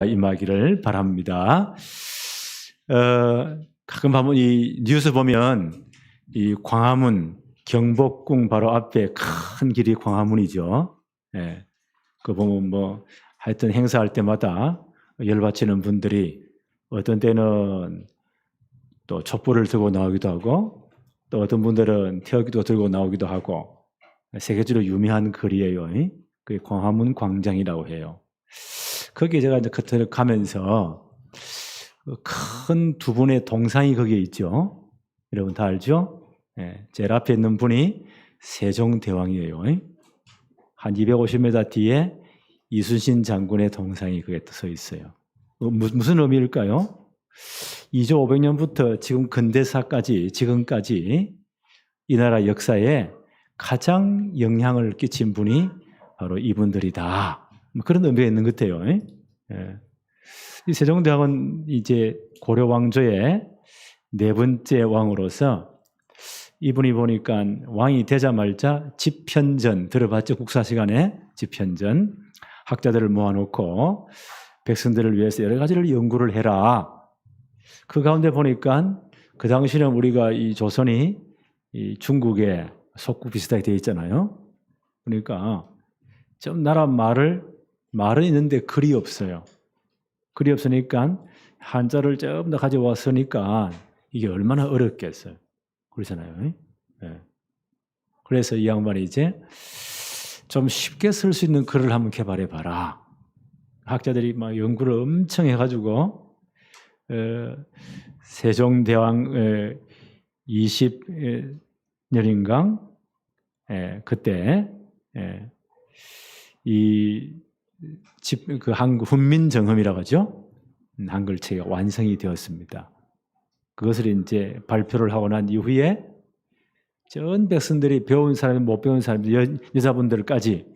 임하기를 바랍니다. 가끔 한번 이 뉴스 보면 이 광화문 경복궁 바로 앞에 큰 길이 광화문이죠. 예. 그 보면 뭐 하여튼 행사할 때마다 열받치는 분들이 어떤 때는 또 촛불을 들고 나오기도 하고 또 어떤 분들은 태극기도 들고 나오기도 하고 세계적으로 유명한 거리예요. 그게 광화문 광장이라고 해요. 거기에 제가 이제 그때 가면서 큰 두 분의 동상이 거기에 있죠. 여러분 다 알죠? 예, 제일 앞에 있는 분이 세종대왕이에요. 한 250m 뒤에 이순신 장군의 동상이 거기에 서 있어요. 무슨 의미일까요? 2조 500년부터 지금 근대사까지 지금까지 이 나라 역사에 가장 영향을 끼친 분이 바로 이분들이다. 그런 의미가 있는 것 같아요. 예. 이 세종대왕은 이제 고려 왕조의 네 번째 왕으로서 이분이 보니까 왕이 되자마자 집현전 들어봤죠? 국사 시간에 집현전 학자들을 모아놓고 백성들을 위해서 여러 가지를 연구를 해라. 그 가운데 보니까 그 당시는 우리가 이 조선이 이 중국의 속국 비슷하게 되어 있잖아요. 그러니까 좀 나라 말은 있는데 글이 없어요. 글이 없으니까 한자를 좀 더 가져왔으니까 이게 얼마나 어렵겠어요. 그러잖아요. 네. 그래서 이 양반이 이제 좀 쉽게 쓸 수 있는 글을 한번 개발해 봐라. 학자들이 막 연구를 엄청 해가지고 세종대왕 20년인가 그때 그 한국 훈민정음이라고 하죠. 한글책이 완성이 되었습니다. 그것을 이제 발표를 하고 난 이후에 전 백성들이 배운 사람, 못 배운 사람, 여자분들까지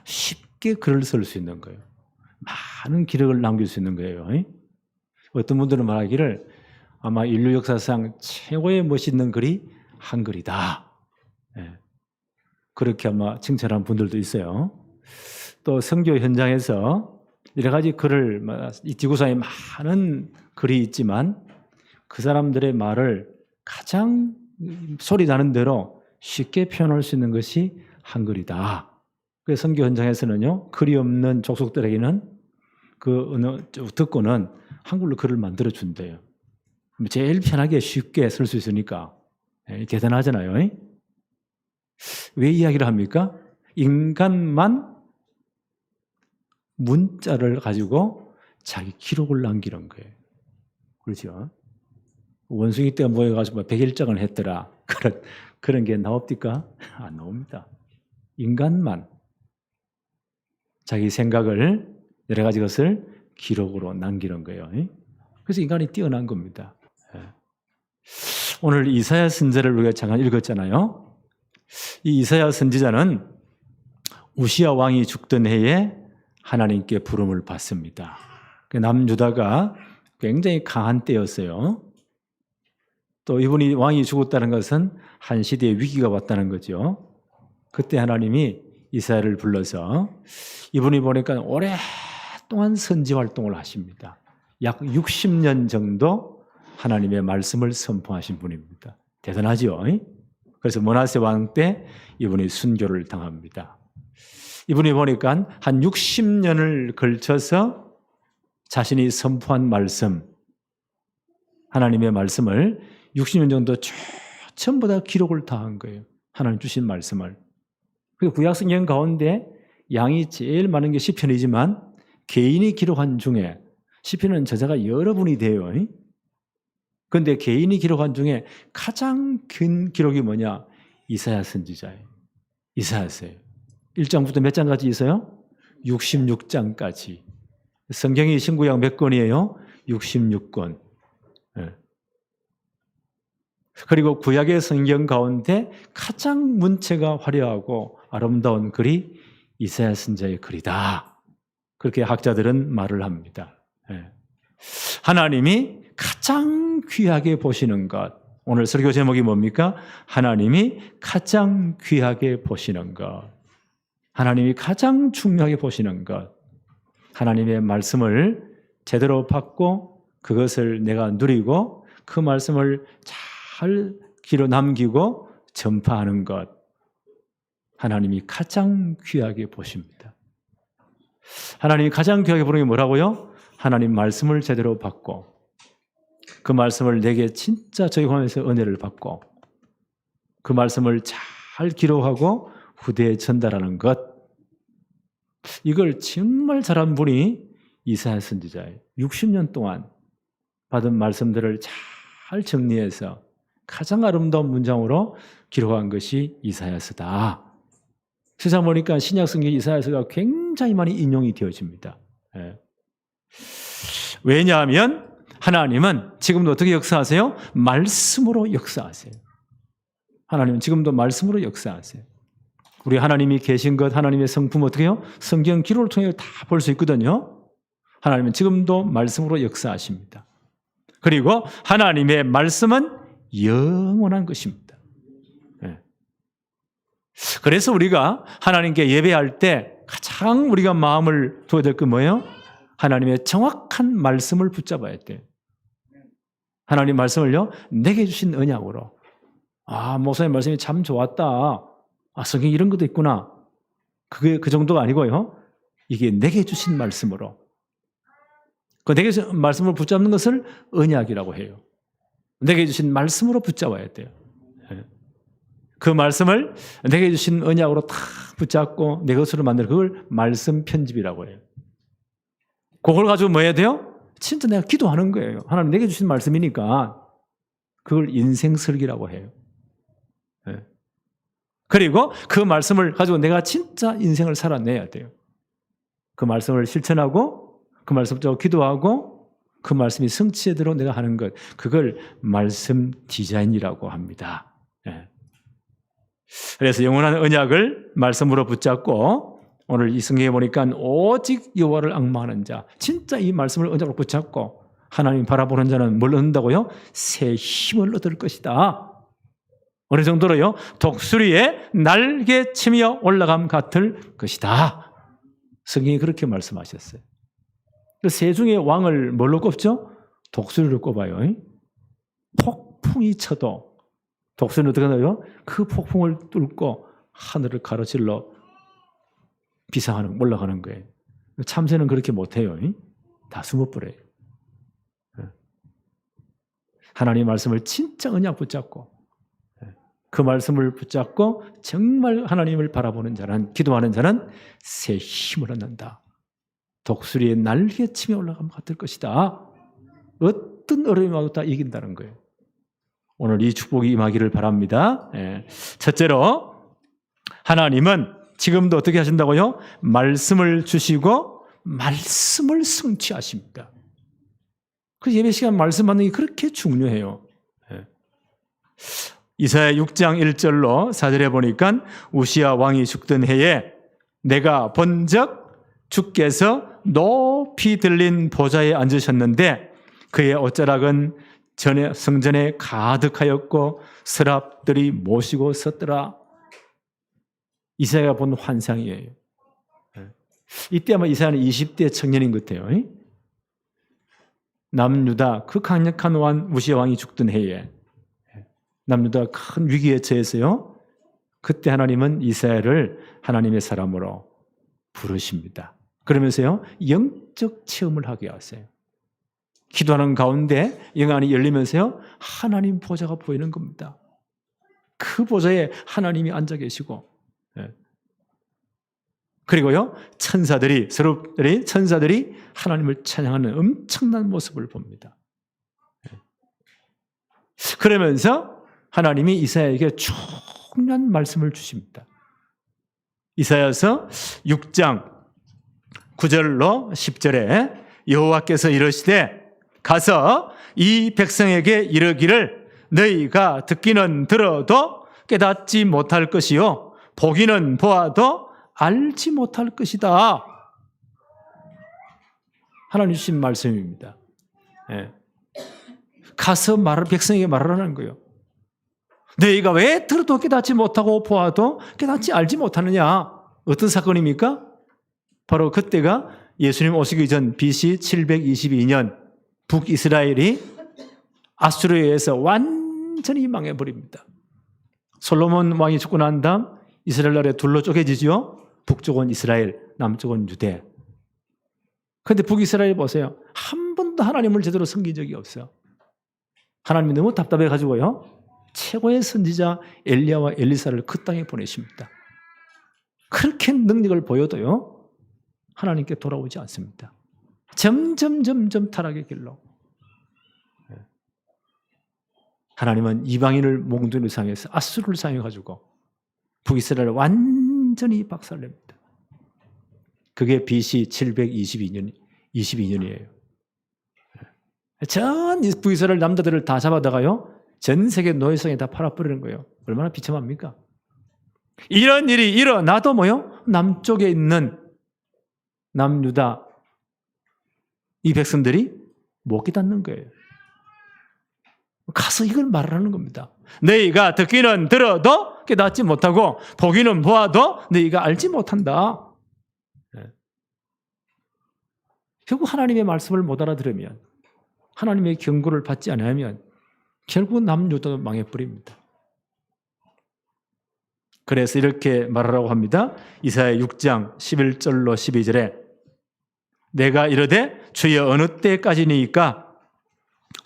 쉽게 글을 쓸 수 있는 거예요. 많은 기록을 남길 수 있는 거예요. 어떤 분들은 말하기를 아마 인류 역사상 최고의 멋있는 글이 한글이다. 그렇게 아마 칭찬한 분들도 있어요. 또 선교 현장에서 여러 가지 글을, 이 지구상에 많은 글이 있지만 그 사람들의 말을 가장 소리 나는 대로 쉽게 표현할 수 있는 것이 한글이다. 그래서 선교 현장에서는요, 글이 없는 족속들에게는 그 언어 듣고는 한글로 글을 만들어 준대요. 제일 편하게 쉽게 쓸 수 있으니까 대단하잖아요. 왜 이야기를 합니까? 인간만 문자를 가지고 자기 기록을 남기는 거예요. 그렇죠? 원숭이 때 모여가지고 100일장을 했더라. 그런 게 나옵니까? 안 나옵니다. 인간만 자기 생각을 여러 가지 것을 기록으로 남기는 거예요. 그래서 인간이 뛰어난 겁니다. 오늘 이사야 선지자를 우리가 잠깐 읽었잖아요. 이 이사야 선지자는 우시야 왕이 죽던 해에 하나님께 부름을 받습니다. 남유다가 굉장히 강한 때였어요. 또 이분이 왕이 죽었다는 것은 한 시대의 위기가 왔다는 거죠. 그때 하나님이 이사야를 불러서 이분이 보니까 오랫동안 선지 활동을 하십니다. 약 60년 정도 하나님의 말씀을 선포하신 분입니다. 대단하죠? 그래서 므낫세 왕 때 이분이 순교를 당합니다. 이분이 보니까 한 60년을 걸쳐서 자신이 선포한 말씀, 하나님의 말씀을 60년 정도 전부 다 기록을 다 한 거예요. 하나님 주신 말씀을. 그리고 구약성경 가운데 양이 제일 많은 게 시편이지만 개인이 기록한 중에 시편은 저자가 여러분이 돼요. 그런데 개인이 기록한 중에 가장 긴 기록이 뭐냐? 이사야 선지자예요. 이사야서예요. 1장부터 몇 장까지 있어요? 66장까지. 성경이 신구약 몇 권이에요? 66권. 그리고 구약의 성경 가운데 가장 문체가 화려하고 아름다운 글이 이사야 선지자의 글이다. 그렇게 학자들은 말을 합니다. 하나님이 가장 귀하게 보시는 것. 오늘 설교 제목이 뭡니까? 하나님이 가장 귀하게 보시는 것. 하나님이 가장 중요하게 보시는 것. 하나님의 말씀을 제대로 받고 그것을 내가 누리고 그 말씀을 잘 귀로 남기고 전파하는 것, 하나님이 가장 귀하게 보십니다. 하나님이 가장 귀하게 보는 게 뭐라고요? 하나님 말씀을 제대로 받고 그 말씀을 내게 진짜 적용하면서 은혜를 받고 그 말씀을 잘 기록하고 후대에 전달하는 것, 이걸 정말 잘한 분이 이사야 선지자예요. 60년 동안 받은 말씀들을 잘 정리해서 가장 아름다운 문장으로 기록한 것이 이사야서다. 세상 보니까 신약성경 이사야서가 굉장히 많이 인용이 되어집니다. 왜냐하면 하나님은 지금도 어떻게 역사하세요? 말씀으로 역사하세요. 하나님은 지금도 말씀으로 역사하세요. 우리 하나님이 계신 것, 하나님의 성품 어떻게 해요? 성경 기록을 통해 다 볼 수 있거든요. 하나님은 지금도 말씀으로 역사하십니다. 그리고 하나님의 말씀은 영원한 것입니다. 그래서 우리가 하나님께 예배할 때 가장 우리가 마음을 둬야 될 건 뭐예요? 하나님의 정확한 말씀을 붙잡아야 돼요. 하나님 말씀을요, 내게 주신 언약으로. 목사님 말씀이 참 좋았다. 성경에 이런 것도 있구나. 그게 그 정도가 아니고요. 이게 내게 주신 말씀으로. 그 내게 주신 말씀을 붙잡는 것을 언약이라고 해요. 내게 주신 말씀으로 붙잡아야 돼요. 그 말씀을 내게 주신 언약으로 다 붙잡고 내 것으로 만들 그걸 말씀 편집이라고 해요. 그걸 가지고 뭐 해야 돼요? 진짜 내가 기도하는 거예요. 하나님 내게 주신 말씀이니까 그걸 인생 설계라고 해요. 그리고 그 말씀을 가지고 내가 진짜 인생을 살아내야 돼요. 그 말씀을 실천하고 그 말씀 쪽으로 기도하고 그 말씀이 성취되도록 내가 하는 것, 그걸 말씀 디자인이라고 합니다. 그래서 영원한 언약을 말씀으로 붙잡고 오늘 이 성경에 보니까 오직 여호와를 앙망하는 자, 진짜 이 말씀을 언약으로 붙잡고 하나님 바라보는 자는 뭘 얻는다고요? 새 힘을 얻을 것이다. 어느 정도로요? 독수리의 날개치며 올라감 같을 것이다. 성경이 그렇게 말씀하셨어요. 새 중에 왕을 뭘로 꼽죠? 독수리로 꼽아요. 폭풍이 쳐도 독수리는 어떻게 하나요? 그 폭풍을 뚫고 하늘을 가로질러 비상하는, 올라가는 거예요. 참새는 그렇게 못해요. 다 숨어버려요. 하나님의 말씀을 진짜 언약 붙잡고 그 말씀을 붙잡고 정말 하나님을 바라보는 자는, 기도하는 자는 새 힘을 얻는다. 독수리의 날개치며 올라가면 같을 것이다. 어떤 어려움이 와도 다 이긴다는 거예요. 오늘 이 축복이 임하기를 바랍니다. 첫째로 하나님은 지금도 어떻게 하신다고요? 말씀을 주시고 말씀을 성취하십니다. 그 예배 시간 말씀 받는 게 그렇게 중요해요. 이사야 6장 1절로 4절에 보니까 우시야 왕이 죽던 해에 내가 본적 주께서 높이 들린 보좌에 앉으셨는데 그의 옷자락은 성전에 가득하였고 서랍들이 모시고 섰더라. 이사야가 본 환상이에요. 이때 아마 이사야는 20대 청년인 것 같아요. 남유다 그 강력한 왕 우시야 왕이 죽던 해에 남유다가 큰 위기에 처해서요. 그때 하나님은 이사야를 하나님의 사람으로 부르십니다. 그러면서요. 영적 체험을 하게 하세요. 기도하는 가운데 영안이 열리면서요. 하나님 보좌가 보이는 겁니다. 그 보좌에 하나님이 앉아 계시고 그리고요. 천사들이 하나님을 찬양하는 엄청난 모습을 봅니다. 그러면서 하나님이 이사야에게 중요한 말씀을 주십니다. 이사야서 6장 9절로 10절에 여호와께서 이르시되 가서 이 백성에게 이르기를 너희가 듣기는 들어도 깨닫지 못할 것이요 보기는 보아도 알지 못할 것이다. 하나님 주신 말씀입니다. 가서 백성에게 말하라는 거예요. 너희가 왜 들어도 깨닫지 못하고 보아도 깨닫지 알지 못하느냐? 어떤 사건입니까? 바로 그때가 예수님 오시기 전 BC 722년 북이스라엘이 아수르에 의해서 완전히 망해버립니다. 솔로몬 왕이 죽고 난 다음 이스라엘 나라에 둘로 쪼개지죠. 북쪽은 이스라엘, 남쪽은 유대. 그런데 북이스라엘 보세요. 한 번도 하나님을 제대로 섬긴 적이 없어요. 하나님이 너무 답답해가지고요. 최고의 선지자 엘리야와 엘리사를 그 땅에 보내십니다. 그렇게 능력을 보여도요. 하나님께 돌아오지 않습니다. 점점 타락의 길로. 하나님은 이방인을 몽둥이로 사용해서 아수르를 사용해가지고 북이스라엘을 완전히 박살냅니다. 그게 BC 722년이에요. 전 북이스라엘 남자들을 다 잡아다가요. 전 세계 노예성에 다 팔아버리는 거예요. 얼마나 비참합니까? 이런 일이 일어나도 뭐요? 남쪽에 있는 남유다 이 백성들이 못 깨닫는 거예요. 가서 이걸 말하는 겁니다. 너희가 듣기는 들어도 깨닫지 못하고 보기는 보아도 너희가 알지 못한다. 결국 하나님의 말씀을 못 알아들으면 하나님의 경고를 받지 않으면 결국 남유다도 망해버립니다. 그래서 이렇게 말하라고 합니다. 이사야 6장 11절로 12절에 내가 이르되 주여 어느 때까지니까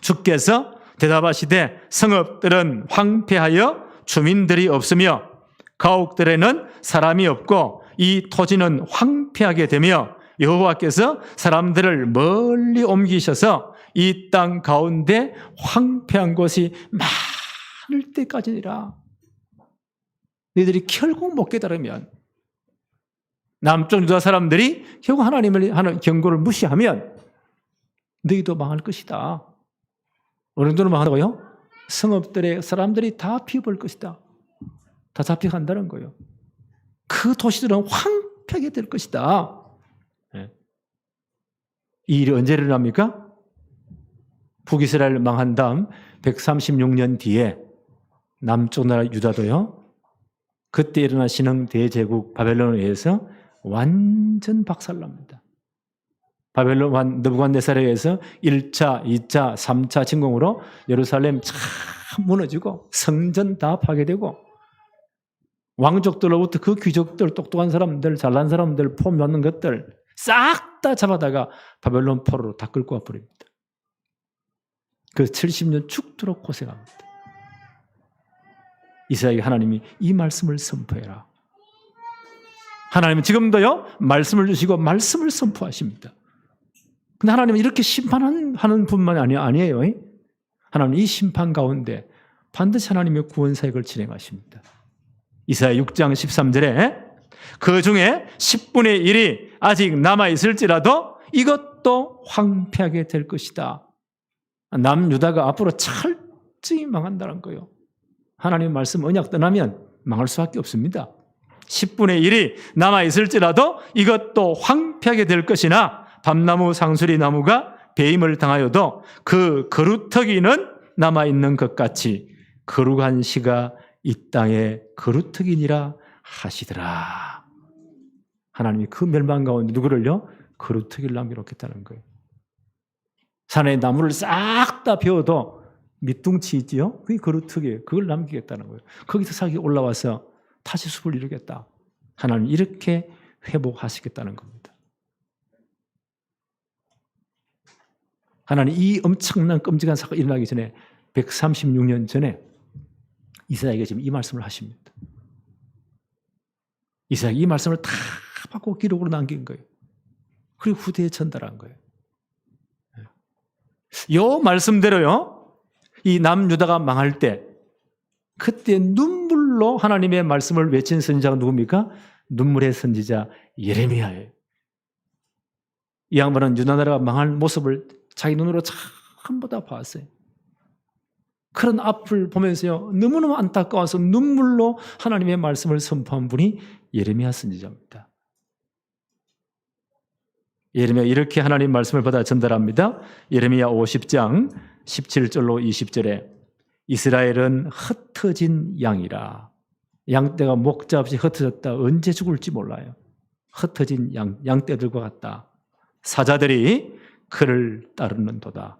주께서 대답하시되 성읍들은 황폐하여 주민들이 없으며 가옥들에는 사람이 없고 이 토지는 황폐하게 되며 여호와께서 사람들을 멀리 옮기셔서 이 땅 가운데 황폐한 곳이 많을 때까지니라. 너희들이 결국 못 깨달으면 남쪽 유다 사람들이 결국 하나님을 하는 경고를 무시하면 너희도 망할 것이다. 어느 정도로 망한다고요? 성읍들의 사람들이 다 피해볼 것이다. 다 잡혀간다는 거예요. 그 도시들은 황폐하게 될 것이다. 이 일이 언제 일어납니까? 북이스라엘 망한 다음 136년 뒤에 남쪽 나라 유다도요. 그때 일어난 신흥 대제국 바벨론에 의해서 완전 박살납니다. 바벨론 왕 느부갓네살에 의해서 1차, 2차, 3차 침공으로 예루살렘 참 무너지고 성전 다 파괴되고 왕족들로부터 그 귀족들, 똑똑한 사람들, 잘난 사람들, 폼 넣는 것들 싹 다 잡아다가 바벨론 포로로 다 끌고 와버립니다. 그 70년 죽도록 고생합니다. 이사야에게 하나님이 이 말씀을 선포해라. 하나님은 지금도요 말씀을 주시고 말씀을 선포하십니다. 근데 하나님은 이렇게 심판하는 분만이 아니에요. 하나님은 이 심판 가운데 반드시 하나님의 구원 사역을 진행하십니다. 이사야 6장 13절에 그 중에 10분의 1이 아직 남아있을지라도 이것도 황폐하게 될 것이다. 남유다가 앞으로 철저히 망한다는 거예요. 하나님의 말씀 언약 떠나면 망할 수밖에 없습니다. 10분의 1이 남아있을지라도 이것도 황폐하게 될 것이나 밤나무 상수리 나무가 배임을 당하여도 그 거루터기는 남아있는 것 같이 거룩한 시가 이 땅에 거루터기니라 하시더라. 하나님이 그 멸망 가운데 누구를요? 거루터기를 남겨놓겠다는 거예요. 산에 나무를 싹 다 베어도 밑둥치 있지요? 그게 거루터기예요. 그걸 남기겠다는 거예요. 거기서 사기 올라와서 다시 숲을 이루겠다. 하나님 이렇게 회복하시겠다는 겁니다. 하나님 이 엄청난 끔찍한 사건이 일어나기 전에 136년 전에 이사야에게 지금 이 말씀을 하십니다. 이사야가 이 말씀을 다 받고 기록으로 남긴 거예요. 그리고 후대에 전달한 거예요. 이 말씀대로요. 이 남유다가 망할 때 그때 눈물로 하나님의 말씀을 외친 선지자가 누굽니까? 눈물의 선지자 예레미야예요. 이 양반은 유다 나라가 망할 모습을 자기 눈으로 전부 다 봤어요. 그런 앞을 보면서요. 너무너무 안타까워서 눈물로 하나님의 말씀을 선포한 분이 예레미야 선지자입니다. 예레미야 이렇게 하나님 말씀을 받아 전달합니다. 예레미야 50장 17절로 20절에 이스라엘은 흩어진 양이라. 양떼가 목자 없이 흩어졌다. 언제 죽을지 몰라요. 흩어진 양떼들과 같다. 사자들이 그를 따르는도다.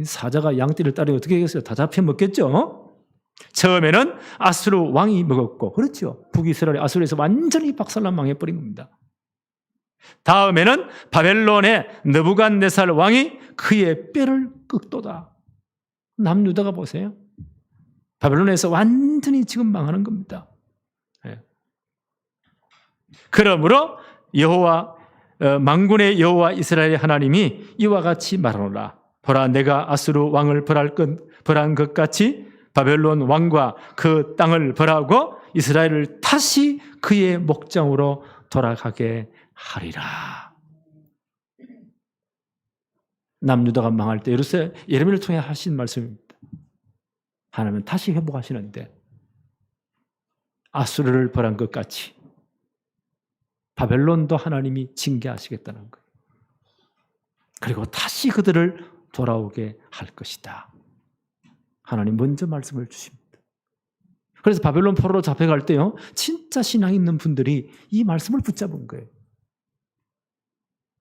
사자가 양떼를 따르면 어떻게 하겠어요? 다 잡혀 먹겠죠? 처음에는 아수르 왕이 먹었고, 그렇죠. 북이스라엘이 아수르에서 완전히 박살난 망해버린 겁니다. 다음에는 바벨론의 느부갓네살 왕이 그의 뼈를 끄도다. 남유다가 보세요. 바벨론에서 완전히 지금 망하는 겁니다. 그러므로 여호와 만군의 여호와 이스라엘의 하나님이 이와 같이 말하노라. 보라, 내가 아수르 왕을 벌한 것 같이 바벨론 왕과 그 땅을 벌하고 이스라엘을 다시 그의 목장으로 돌아가게 하리라. 남유다가 망할 때 예레미야를 통해 하신 말씀입니다. 하나님은 다시 회복하시는데 아수르를 벌한 것 같이 바벨론도 하나님이 징계하시겠다는 거예요. 그리고 다시 그들을 돌아오게 할 것이다. 하나님 먼저 말씀을 주십니다. 그래서 바벨론 포로로 잡혀갈 때요, 진짜 신앙 있는 분들이 이 말씀을 붙잡은 거예요.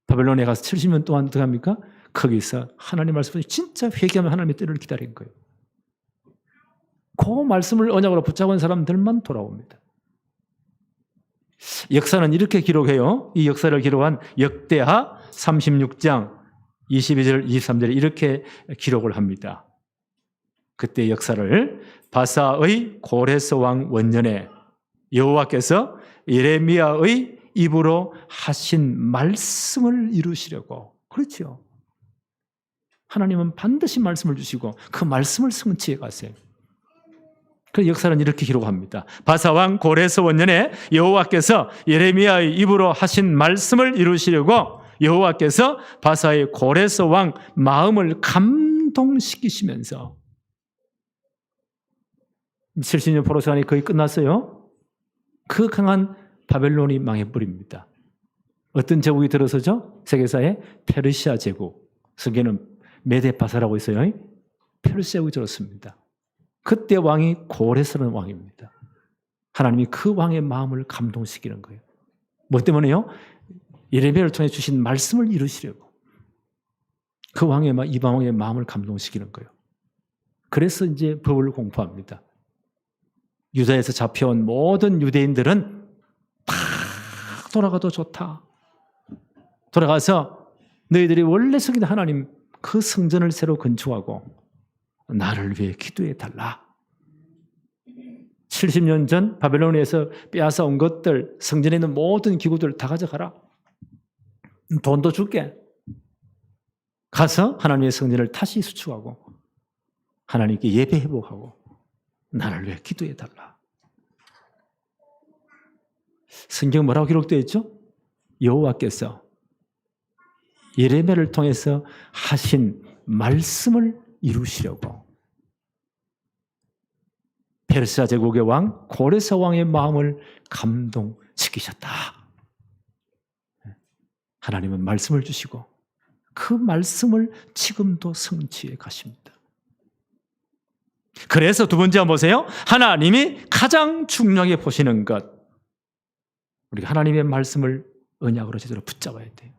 바벨론에 가서 70년 동안 어떻게 합니까? 거기서 하나님 말씀을 진짜 회개하면 하나님의 때를 기다린 거예요. 그 말씀을 언약으로 붙잡은 사람들만 돌아옵니다. 역사는 이렇게 기록해요. 이 역사를 기록한 역대하 36장 22절 23절에 이렇게 기록을 합니다. 그때 역사를 바사의 고레스 왕 원년에 여호와께서 예레미야의 입으로 하신 말씀을 이루시려고, 그렇죠. 하나님은 반드시 말씀을 주시고 그 말씀을 성취해 가세요. 그 역사는 이렇게 기록합니다. 바사왕 고레스 원년에 여호와께서 예레미야의 입으로 하신 말씀을 이루시려고 여호와께서 바사의 고레스 왕 마음을 감동시키시면서 70년 포로 시간이 거의 끝났어요. 그 강한 바벨론이 망해버립니다. 어떤 제국이 들어서죠? 세계사에 페르시아 제국, 성경에는 메데바사라고 있어요. 페르시아 제국이 들었습니다. 그때 왕이 고레스라는 왕입니다. 하나님이 그 왕의 마음을 감동시키는 거예요. 뭐 때문에요? 예레미야를 통해 주신 말씀을 이루시려고. 그 왕의 이방 왕의 마음을 감동시키는 거예요. 그래서 이제 법을 공포합니다. 유다에서 잡혀온 모든 유대인들은 다 돌아가도 좋다. 돌아가서 너희들이 원래 섬기는 하나님 그 성전을 새로 건축하고 나를 위해 기도해 달라. 70년 전 바벨론에서 빼앗아 온 것들, 성전에 있는 모든 기구들 다 가져가라. 돈도 줄게. 가서 하나님의 성전을 다시 수축하고 하나님께 예배 회복하고 나를 위해 기도해 달라. 성경 뭐라고 기록되어 있죠? 여호와께서 예레미야를 통해서 하신 말씀을 이루시려고 페르시아 제국의 왕 고레스 왕의 마음을 감동시키셨다. 하나님은 말씀을 주시고 그 말씀을 지금도 성취해 가십니다. 그래서 두 번째 한번 보세요. 하나님이 가장 중요하게 보시는 것, 우리가 하나님의 말씀을 언약으로 제대로 붙잡아야 돼요.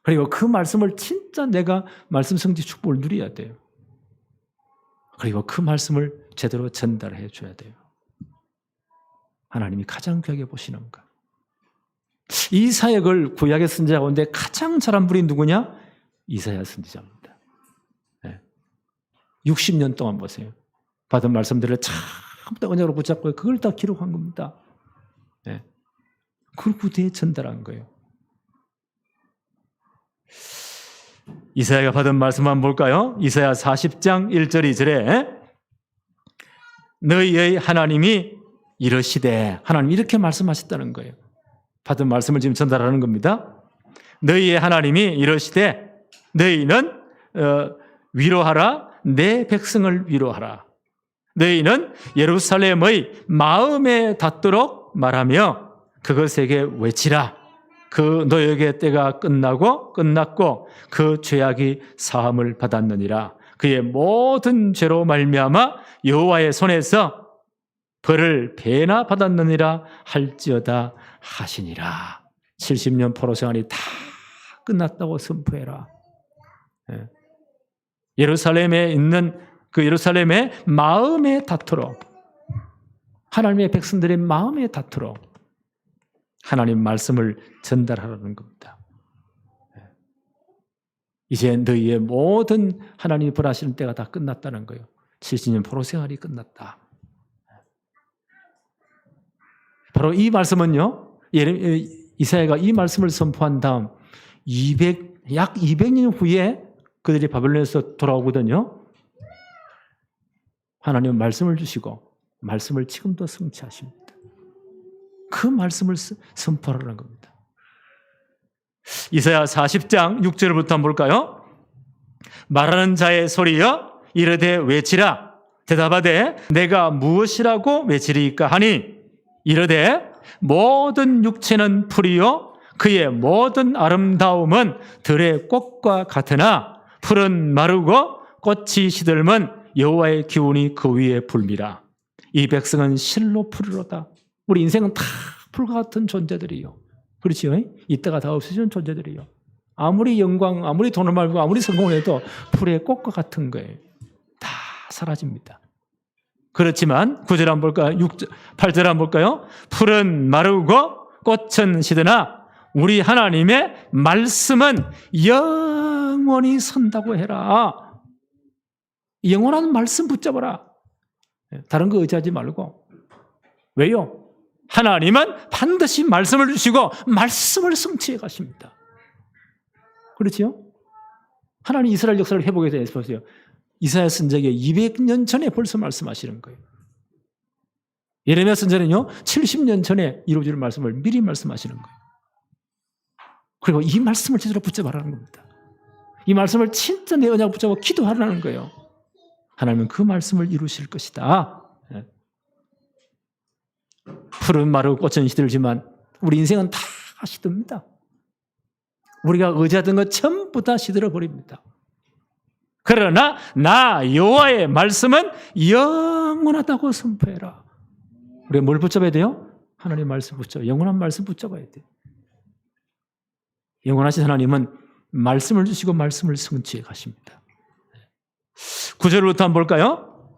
그리고 그 말씀을 진짜 내가 말씀 성취 축복을 누려야 돼요. 그리고 그 말씀을 제대로 전달해 줘야 돼요. 하나님이 가장 귀하게 보시는 것. 이 사역을 구약의 선지자 가운데 가장 잘한 분이 누구냐? 이사야 선지자입니다. 60년 동안 보세요. 받은 말씀들을 전부 다 언약으로 붙잡고 그걸 다 기록한 겁니다. 그걸 구대에 전달한 거예요. 이사야가 받은 말씀 한번 볼까요? 이사야 40장 1절 2절에 너희의 하나님이 이러시되, 하나님 이렇게 말씀하셨다는 거예요. 받은 말씀을 지금 전달하는 겁니다. 너희의 하나님이 이러시되 너희는 위로하라, 내 백성을 위로하라. 너희는 예루살렘의 마음에 닿도록 말하며 그것에게 외치라. 그 노역의 때가 끝났고 그 죄악이 사함을 받았느니라. 그의 모든 죄로 말미암아 여호와의 손에서 벌을 배나 받았느니라 할지어다 하시니라. 70년 포로 생활이 다 끝났다고 선포해라. 예루살렘에 있는 그 예루살렘의 마음에 닿도록, 하나님의 백성들의 마음에 닿도록 하나님 말씀을 전달하라는 겁니다. 이제 너희의 모든 하나님이 벌하시는 때가 다 끝났다는 거예요. 70년 포로 생활이 끝났다. 바로 이 말씀은요, 이사야가 이 말씀을 선포한 다음 약 200년 후에 그들이 바벨론에서 돌아오거든요. 하나님은 말씀을 주시고 말씀을 지금도 성취하십니다. 그 말씀을 선포하라는 겁니다. 이사야 40장 6절부터 한번 볼까요? 말하는 자의 소리여 이르되 외치라. 대답하되 내가 무엇이라고 외치리이까 하니 이르되 모든 육체는 풀이요 그의 모든 아름다움은 들의 꽃과 같으나 풀은 마르고 꽃이 시들면 여호와의 기운이 그 위에 불미라. 이 백성은 실로 풀이로다. 우리 인생은 다 풀과 같은 존재들이요. 그렇지요? 이때가 다 없어지는 존재들이요. 아무리 영광, 아무리 돈을 말고 아무리 성공을 해도 풀의 꽃과 같은 거예요. 다 사라집니다. 그렇지만 9절 한번 볼까요? 8절 한번 볼까요? 풀은 마르고 꽃은 시드나 우리 하나님의 말씀은 영원히 선다고 해라. 영원한 말씀 붙잡아라. 다른 거 의지하지 말고. 왜요? 하나님은 반드시 말씀을 주시고 말씀을 성취해 가십니다. 그렇죠? 하나님 이스라엘 역사를 회복에 대해서 보세요. 이사야 선지자가 200년 전에 벌써 말씀하시는 거예요. 예레미야 선지자는요 70년 전에 이루어질 말씀을 미리 말씀하시는 거예요. 그리고 이 말씀을 제대로 붙잡아라는 겁니다. 이 말씀을 진짜 내 언약 붙잡고 기도하라는 거예요. 하나님은 그 말씀을 이루실 것이다. 풀은 마르고 꽃은 시들지만 우리 인생은 다 시듭니다. 우리가 의지하던 것 전부 다 시들어 버립니다. 그러나 나 여호와의 말씀은 영원하다고 선포해라. 우리가 뭘 붙잡아야 돼요? 하나님의 말씀 붙잡아야 돼요. 영원한 말씀 붙잡아야 돼요. 영원하신 하나님은 말씀을 주시고 말씀을 성취해 가십니다. 9절부터 한번 볼까요?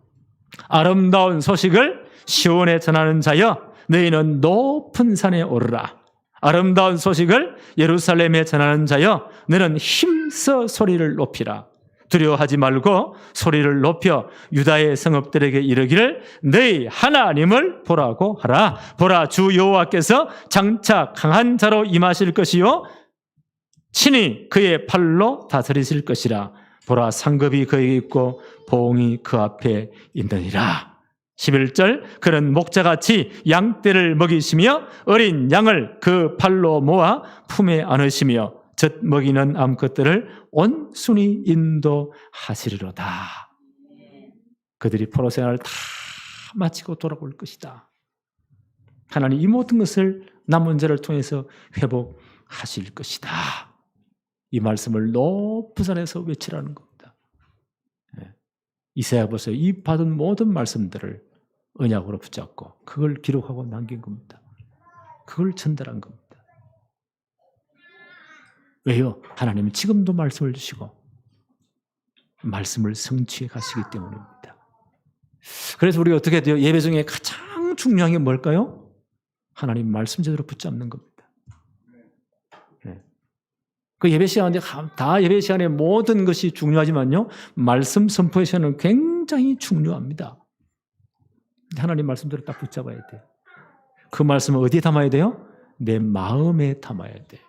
아름다운 소식을 시온에 전하는 자여 너희는 높은 산에 오르라. 아름다운 소식을 예루살렘에 전하는 자여 너는 힘써 소리를 높이라. 두려워하지 말고 소리를 높여 유다의 성읍들에게 이르기를 너희 하나님을 보라고 하라. 보라 주 여호와께서 장차 강한 자로 임하실 것이요 친히 그의 팔로 다스리실 것이라. 보라 상급이 그에게 있고 보응이 그 앞에 있느니라. 11절 그는 목자같이 양떼를 먹이시며 어린 양을 그 팔로 모아 품에 안으시며 젖 먹이는 암컷들을 온순히 인도하시리로다. 그들이 포로 생활을 다 마치고 돌아올 것이다. 하나님 이 모든 것을 남은 자를 통해서 회복하실 것이다. 이 말씀을 높은 산에서 외치라는 겁니다. 이사야 보세요. 이 받은 모든 말씀들을 언약으로 붙잡고 그걸 기록하고 남긴 겁니다. 그걸 전달한 겁니다. 왜요? 하나님은 지금도 말씀을 주시고 말씀을 성취해 가시기 때문입니다. 그래서 우리가 어떻게 돼요? 예배 중에 가장 중요한 게 뭘까요? 하나님 말씀 제대로 붙잡는 겁니다. 그 예배 시간에 다 예배 시간에 모든 것이 중요하지만요, 말씀 선포의 시간은 굉장히 중요합니다. 하나님 말씀대로 딱 붙잡아야 돼요. 그 말씀을 어디에 담아야 돼요? 내 마음에 담아야 돼요.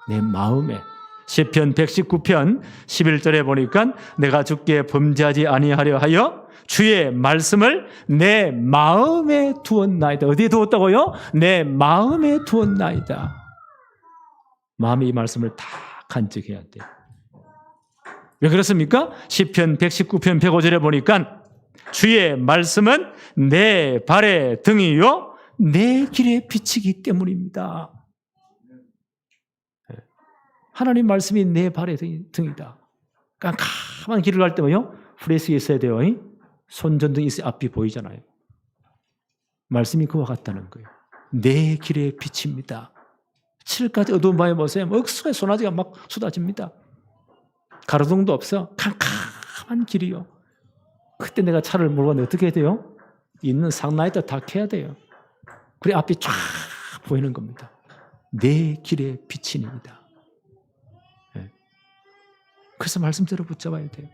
내 마음에. 시편 119편 11절에 보니까 내가 주께 범죄하지 아니하려 하여 주의 말씀을 내 마음에 두었나이다. 어디에 두었다고요? 내 마음에 두었나이다. 마음에 이 말씀을 다 간직해야 돼요. 왜 그렇습니까? 시편 119편 105절에 보니까 주의 말씀은 내 발의 등이요 내 길에 비치기 때문입니다. 하나님 말씀이 내 발의 등이다. 깜깜한 길을 갈 때면요 프레스에 있어야 돼요. 손전등이 있어야 앞이 보이잖아요. 말씀이 그와 같다는 거예요. 내 길에 비칩니다. 7일까지 어두운 밤에 보세요. 억수의 소나기가 막 쏟아집니다. 가로등도 없어. 캄캄한 길이요. 그때 내가 차를 몰고 가는데 어떻게 해야 돼요? 있는 상라이트 다 켜야 돼요. 그래 앞이 쫙 보이는 겁니다. 내 길의 빛이니이다. 네. 그래서 말씀대로 붙잡아야 돼요.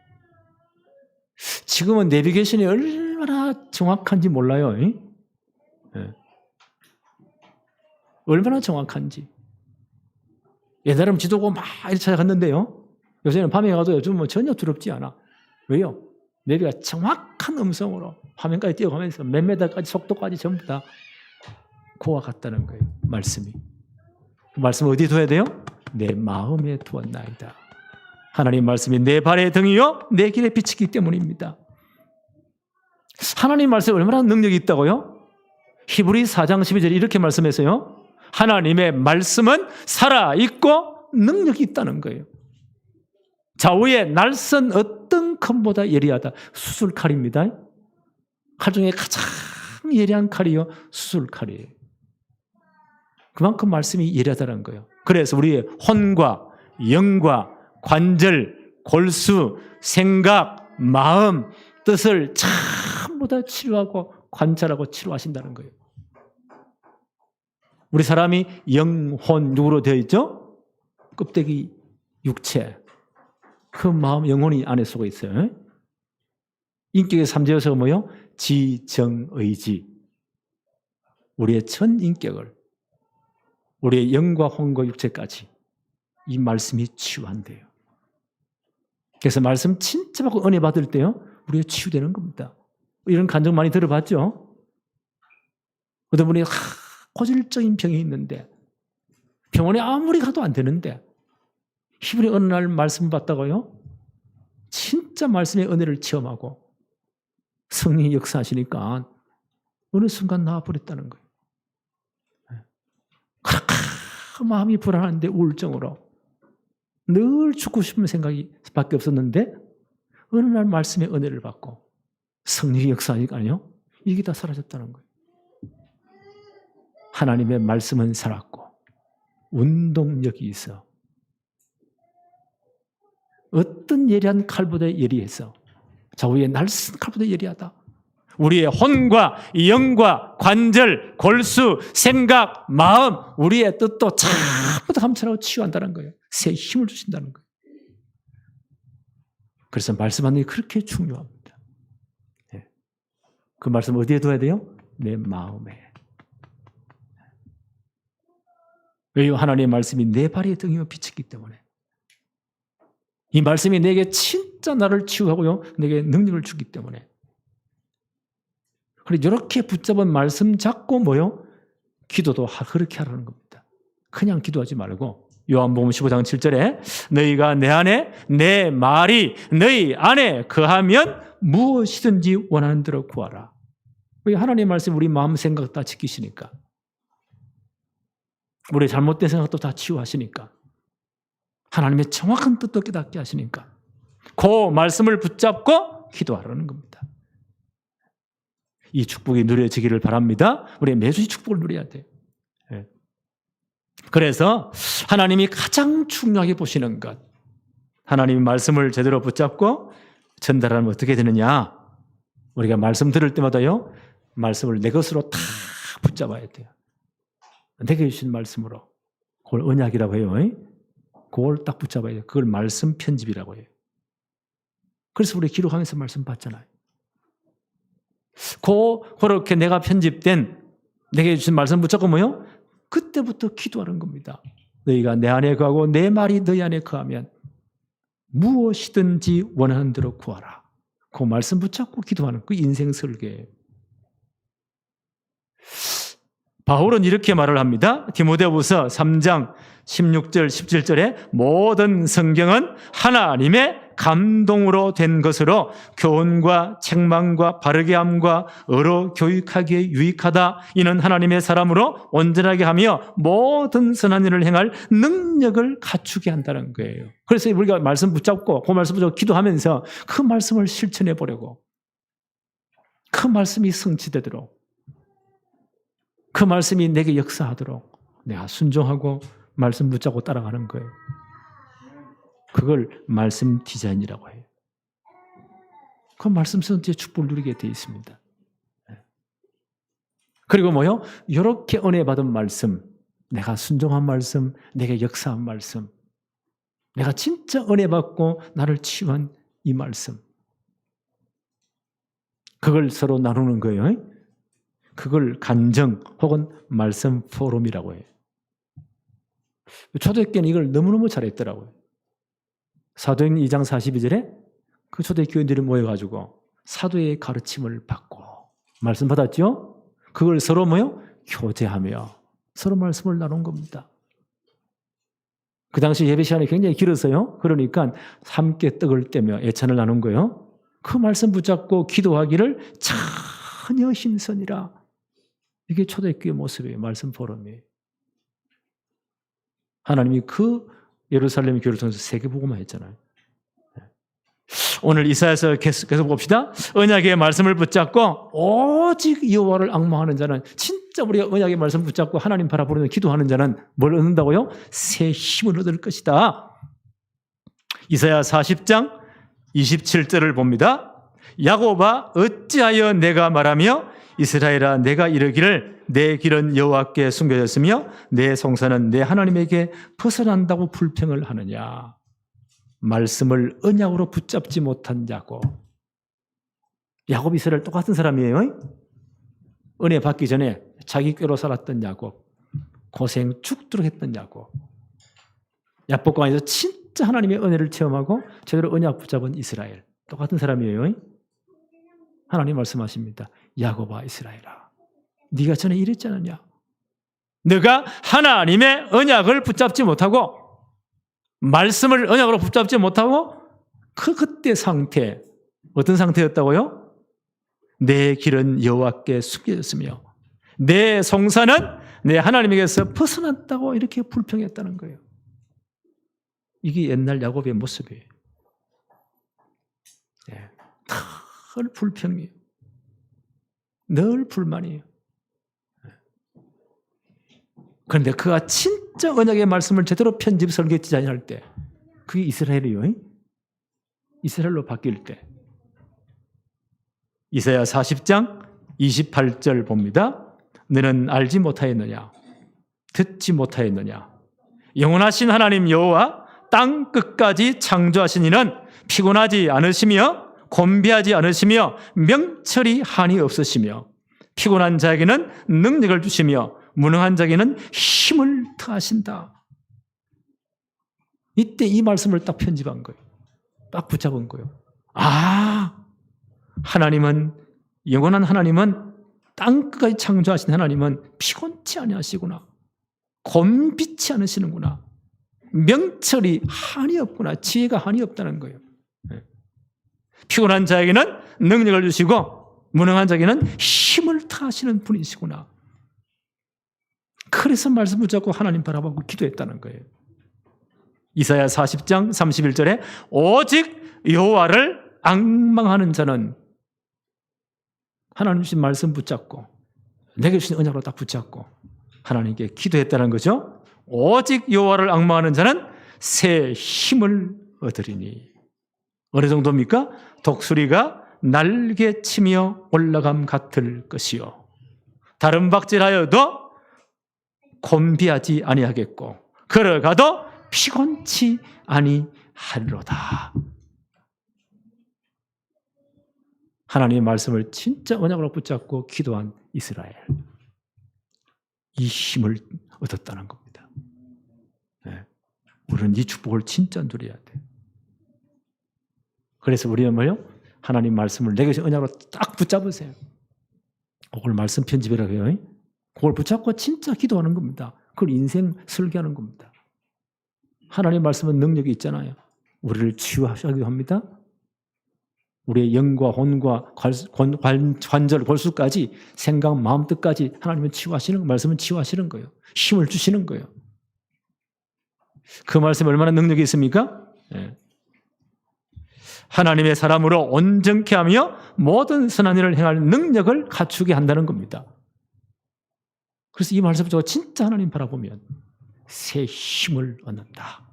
지금은 내비게이션이 얼마나 정확한지 몰라요. 네. 얼마나 정확한지. 옛날에는 지도고 막 이렇게 찾아갔는데요. 요새는 밤에 가도 요즘 전혀 두렵지 않아. 왜요? 내비가 정확한 음성으로 화면까지 뛰어가면서 몇 메다까지 속도까지 전부 다 고와 같다는 거예요. 말씀이. 그 말씀 어디에 둬야 돼요? 내 마음에 두었나이다. 하나님 말씀이 내 발의 등이요 내 길의 빛이기 때문입니다. 하나님 말씀에 얼마나 능력이 있다고요? 히브리 4장 12절에 이렇게 말씀했어요. 하나님의 말씀은 살아있고 능력이 있다는 거예요. 좌우의 날선 어떤 칼보다 예리하다. 수술칼입니다. 칼 중에 가장 예리한 칼이요 수술칼이에요. 그만큼 말씀이 예리하다는 거예요. 그래서 우리의 혼과 영과 관절, 골수, 생각, 마음, 뜻을 전부 다 치료하고 관찰하고 치료하신다는 거예요. 우리 사람이 영혼, 육으로 되어 있죠? 껍데기, 육체. 그 마음, 영혼이 안에 속에 있어요. 인격의 3제에서 뭐요? 지, 정, 의지. 우리의 전 인격을, 우리의 영과 혼과 육체까지 이 말씀이 치유한대요. 그래서 말씀 진짜 받고 은혜 받을 때요, 우리가 치유되는 겁니다. 이런 간증 많이 들어봤죠? 어떤 분이 고질적인 병이 있는데 병원에 아무리 가도 안 되는데 히브리 어느 날 말씀 받다가요, 진짜 말씀의 은혜를 체험하고 성령이 역사하시니까 어느 순간 나와버렸다는 거예요. 마음이 불안한데 우울증으로 늘 죽고 싶은 생각이 밖에 없었는데 어느 날 말씀의 은혜를 받고 성령이 역사하니까요, 이게 다 사라졌다는 거예요. 하나님의 말씀은 살았고 운동력이 있어. 어떤 예리한 칼보다 예리해서 좌우의 날씬 칼보다 예리하다. 우리의 혼과 영과 관절, 골수, 생각, 마음, 우리의 뜻도 전부 다 감찰하고 치유한다는 거예요. 새 힘을 주신다는 거예요. 그래서 말씀하는 게 그렇게 중요합니다. 네. 그 말씀 어디에 둬야 돼요? 내 마음에. 왜요? 하나님의 말씀이 내 발의 등이며 빛이기 때문에. 이 말씀이 내게 진짜 나를 치유하고요, 내게 능력을 주기 때문에. 그래, 이렇게 붙잡은 말씀 잡고 뭐요? 기도도 그렇게 하라는 겁니다. 그냥 기도하지 말고 요한복음 15장 7절에 너희가 내 안에 내 말이 너희 안에 거하면 무엇이든지 원하는 대로 구하라. 왜? 하나님의 말씀 우리 마음 생각 다 지키시니까. 우리의 잘못된 생각도 다 치유하시니까. 하나님의 정확한 뜻도 깨닫게 하시니까 그 말씀을 붙잡고 기도하라는 겁니다. 이 축복이 누려지기를 바랍니다. 우리 매주 이 축복을 누려야 돼요. 그래서 하나님이 가장 중요하게 보시는 것, 하나님의 말씀을 제대로 붙잡고 전달하면 어떻게 되느냐? 우리가 말씀 들을 때마다요, 말씀을 내 것으로 다 붙잡아야 돼요. 내게 주신 말씀으로. 그걸 언약이라고 해요. 그걸 딱 붙잡아야 돼요. 그걸 말씀 편집이라고 해요. 그래서 우리 기록하면서 말씀 받잖아요. 그렇게 내가 편집된 내게 주신 말씀 붙잡고 뭐요? 그때부터 기도하는 겁니다. 너희가 내 안에 거하고 내 말이 너희 안에 거하면 무엇이든지 원하는 대로 구하라. 그 말씀 붙잡고 기도하는 그 인생 설계예요. 바울은 이렇게 말을 합니다. 디모데후서 3장 16절 17절에 모든 성경은 하나님의 감동으로 된 것으로 교훈과 책망과 바르게 함과 의로 교육하기에 유익하다. 이는 하나님의 사람으로 온전하게 하며 모든 선한 일을 행할 능력을 갖추게 한다는 거예요. 그래서 우리가 말씀 붙잡고 그 말씀 붙잡고 기도하면서 그 말씀을 실천해 보려고, 그 말씀이 성취되도록, 그 말씀이 내게 역사하도록 내가 순종하고 말씀 붙잡고 따라가는 거예요. 그걸 말씀 디자인이라고 해요. 그 말씀 선지의 축복을 누리게 되어 있습니다. 그리고 뭐요? 이렇게 은혜 받은 말씀, 내가 순종한 말씀, 내게 역사한 말씀, 내가 진짜 은혜 받고 나를 치유한 이 말씀, 그걸 서로 나누는 거예요. 그걸 간정 혹은 말씀 포럼이라고 해요. 초대교회는 이걸 너무너무 잘했더라고요. 사도행전 2장 42절에 그 초대교인들이 모여가지고 사도의 가르침을 받고 말씀 받았죠? 그걸 서로 뭐요? 교제하며 서로 말씀을 나눈 겁니다. 그 당시 예배 시간이 굉장히 길었어요. 그러니까 함께 떡을 떼며 예찬을 나눈 거예요. 그 말씀 붙잡고 기도하기를 전혀 힘쓰니라. 이게 초대교회 모습이에요. 말씀 포럼이에요. 하나님이 그 예루살렘 교회를 통해서 세계복음화 했잖아요. 오늘 이사야서 계속 봅시다. 언약의 말씀을 붙잡고 오직 여호와를 앙망하는 자는, 진짜 우리가 언약의 말씀을 붙잡고 하나님 바라보며 기도하는 자는 뭘 얻는다고요? 새 힘을 얻을 것이다. 이사야 40장 27절을 봅니다. 야곱아 어찌하여 내가 말하며 이스라엘아 내가 이르기를 내 길은 여호와께 숨겨졌으며 내 성사는 내 하나님에게 벗어난다고 불평을 하느냐. 말씀을 언약으로 붙잡지 못한 야곱. 야곱 이스라엘 똑같은 사람이에요. 은혜 받기 전에 자기 꾀로 살았던 야곱, 고생 죽도록 했던 야곱, 야복강에서 진짜 하나님의 은혜를 체험하고 제대로 언약 붙잡은 이스라엘, 똑같은 사람이에요. 하나님 말씀하십니다. 야곱아 이스라엘아, 네가 전에 이랬지 않느냐? 네가 하나님의 언약을 붙잡지 못하고 말씀을 언약으로 붙잡지 못하고 그때 상태, 어떤 상태였다고요? 내 길은 여호와께 숨겨졌으며 내 성사는 내 하나님에게서 벗어났다고 이렇게 불평했다는 거예요. 이게 옛날 야곱의 모습이에요. 네. 늘 불평이에요. 늘 불만이에요. 그런데 그가 진짜 언약의 말씀을 제대로 편집, 설계, 디자인할 때 그게 이스라엘이에요. 이스라엘로 바뀔 때. 이사야 40장 28절 봅니다. 너는 알지 못하였느냐? 듣지 못하였느냐? 영원하신 하나님 여호와 땅 끝까지 창조하신 이는 피곤하지 않으시며 곤비하지 않으시며 명철이 한이 없으시며 피곤한 자에게는 능력을 주시며 무능한 자에게는 힘을 더하신다. 이때 이 말씀을 딱 편집한 거예요. 딱 붙잡은 거예요. 아, 하나님은, 영원한 하나님은, 땅끝까지 창조하신 하나님은 피곤치 아니하시구나. 곤비치 않으시는구나. 명철이 한이 없구나. 지혜가 한이 없다는 거예요. 피곤한 자에게는 능력을 주시고 무능한 자에게는 힘을 더하시는 분이시구나. 그래서 말씀 붙잡고 하나님 바라보고 기도했다는 거예요. 이사야 40장 31절에 오직 여호와를 앙망하는 자는, 하나님 주신 말씀 붙잡고 내게 주신 언약으로 딱 붙잡고 하나님께 기도했다는 거죠. 오직 여호와를 앙망하는 자는 새 힘을 얻으리니. 어느 정도입니까? 독수리가 날개치며 올라감 같을 것이요 다른 박질하여도 곤비하지 아니하겠고 걸어가도 피곤치 아니하리로다. 하나님의 말씀을 진짜 언약으로 붙잡고 기도한 이스라엘, 이 힘을 얻었다는 겁니다. 네. 우리는 이 축복을 진짜 누려야 돼. 그래서 우리는 뭐요? 하나님 말씀을 내게 주신 언약으로 딱 붙잡으세요. 그걸 말씀 편집이라고 해요. 그걸 붙잡고 진짜 기도하는 겁니다. 그걸 인생 설계하는 겁니다. 하나님 말씀은 능력이 있잖아요. 우리를 치유하기도 합니다. 우리의 영과 혼과 관절, 골수까지, 생각, 마음, 뜻까지 하나님은 치유하시는, 말씀은 치유하시는 거예요. 힘을 주시는 거예요. 그 말씀이 얼마나 능력이 있습니까? 네. 하나님의 사람으로 온전케 하며 모든 선한 일을 행할 능력을 갖추게 한다는 겁니다. 그래서 이 말씀을 진짜 하나님 바라보면 새 힘을 얻는다.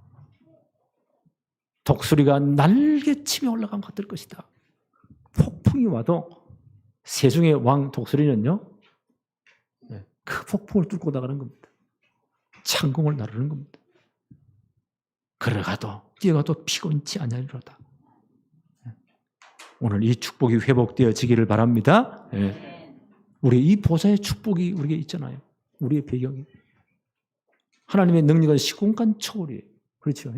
독수리가 날개치며 올라가면 같을 것이다. 폭풍이 와도 세중의 왕 독수리는요, 그 폭풍을 뚫고 나가는 겁니다. 창공을 나르는 겁니다. 걸어가도 뛰어가도 피곤치 아니하리로다. 오늘 이 축복이 회복되어지기를 바랍니다. 우리 이 보좌의 축복이 우리에게 있잖아요. 우리의 배경이. 하나님의 능력은 시공간 초월이에요. 그렇죠?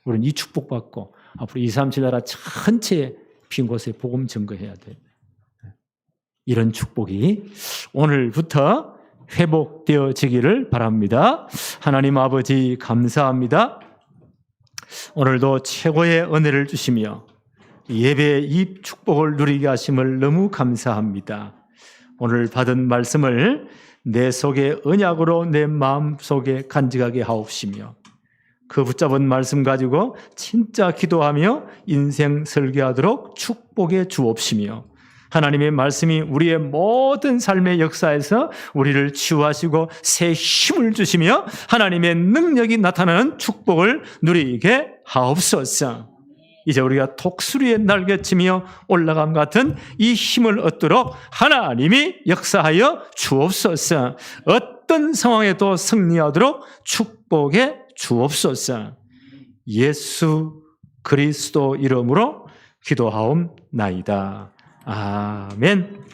우리는 이 축복받고 앞으로 237 나라 전체에 빈 곳에 복음 증거해야 돼요. 이런 축복이 오늘부터 회복되어지기를 바랍니다. 하나님 아버지 감사합니다. 오늘도 최고의 은혜를 주시며 예배의 이 축복을 누리게 하심을 너무 감사합니다. 오늘 받은 말씀을 내 속에 언약으로 내 마음속에 간직하게 하옵시며 그 붙잡은 말씀 가지고 진짜 기도하며 인생 설계하도록 축복해 주옵시며 하나님의 말씀이 우리의 모든 삶의 역사에서 우리를 치유하시고 새 힘을 주시며 하나님의 능력이 나타나는 축복을 누리게 하옵소서. 이제 우리가 독수리의 날개치며 올라감 같은 이 힘을 얻도록 하나님이 역사하여 주옵소서. 어떤 상황에도 승리하도록 축복해 주옵소서. 예수 그리스도 이름으로 기도하옵나이다. 아멘.